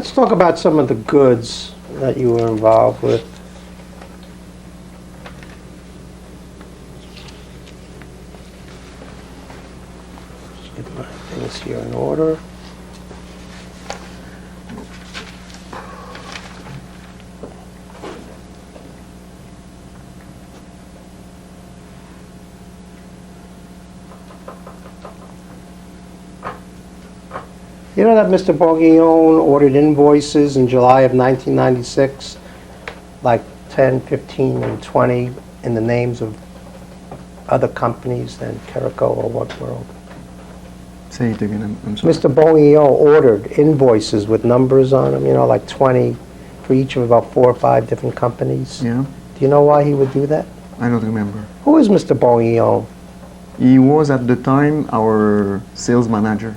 Let's talk about some of the goods that you were involved with. Let's get my things here in order. You know that Mr. Bourguignon ordered invoices in July of 1996, like 10, 15, and 20, in the names of other companies than Keriko or What World? Say it again, I'm sorry. Mr. Bourguignon ordered invoices with numbers on them, you know, like 20 for each of about 4 or 5 different companies. Yeah, Do you know why he would do that? I don't remember. Who is Mr. Bourguignon? He was at the time our sales manager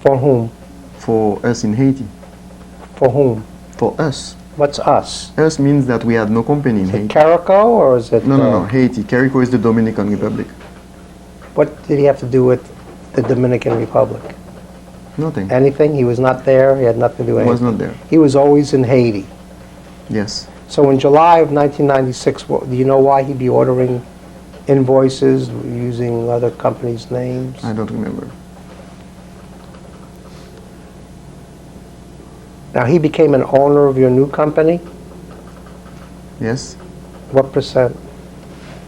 For whom? for us in Haiti. For whom? For us. What's us? Us means that we had no company in Is it Haiti. Keriko or is it... No, Haiti. Keriko is the Dominican Republic. What did he have to do with the Dominican Republic? Nothing. Anything? He was not there? He had nothing to do with He was anything? not there. He was always in Haiti. Yes. So in July of 1996, do you know why he'd be ordering invoices using other companies' names? I don't remember. Now, he became an owner of your new company? Yes. What percent?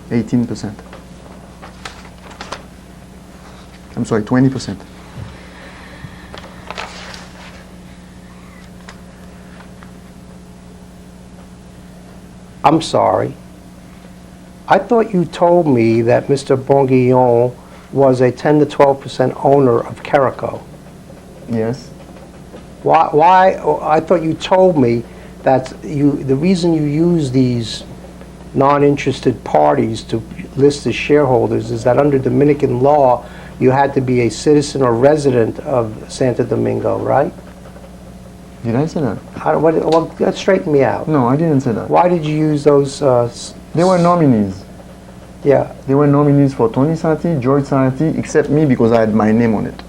18%. I'm sorry, 20%. I'm sorry. I thought you told me that Mr. Bourguignon was a 10 to 12% owner of Keriko. Yes. Why? I thought you told me that the reason you use these non-interested parties to list as shareholders is that under Dominican law, you had to be a citizen or resident of Santo Domingo, right? Did I say that? Well, straighten me out. No, I didn't say that. Why did you use those? They were nominees. Yeah. They were nominees for Tony Saati, George Saati, except me because I had my name on it.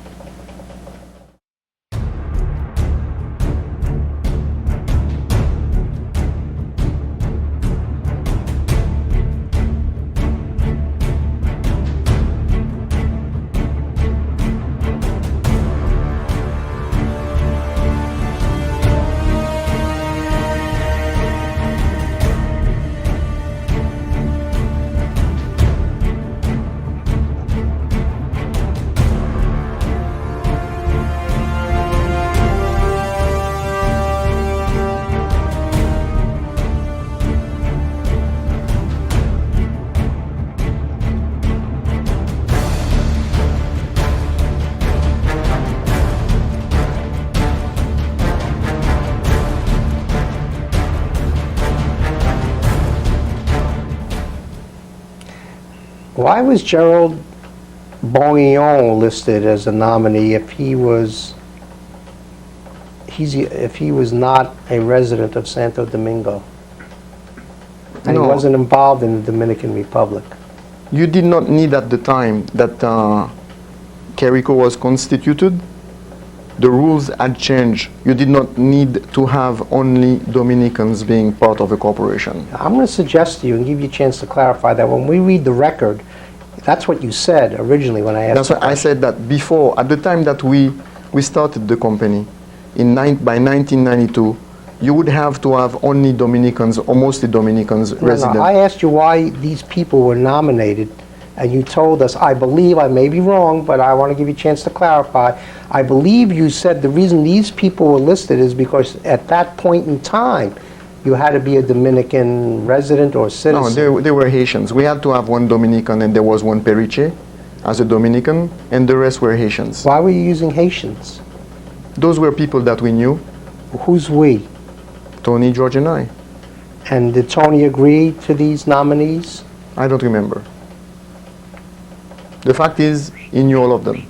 Why was Gerald Bourguignon listed as a nominee if he was not a resident of Santo Domingo and No. he wasn't involved in the Dominican Republic? You did not need at the time that Keriko was constituted. The rules had changed. You did not need to have only Dominicans being part of a corporation. I'm going to suggest to you and give you a chance to clarify that when we read the record, that's what you said originally when I asked. That's why I said that before, at the time that we started the company, by 1992, you would have to have only Dominicans or mostly Dominicans resident. No, I asked you why these people were nominated, and you told us, I believe, I may be wrong, but I want to give you a chance to clarify. I believe you said the reason these people were listed is because at that point in time, you had to be a Dominican resident or citizen. No, they were Haitians. We had to have one Dominican, and there was one Periche as a Dominican, and the rest were Haitians. Why were you using Haitians? Those were people that we knew. Who's we? Tony, George, and I. And did Tony agree to these nominees? I don't remember. The fact is, he knew all of them.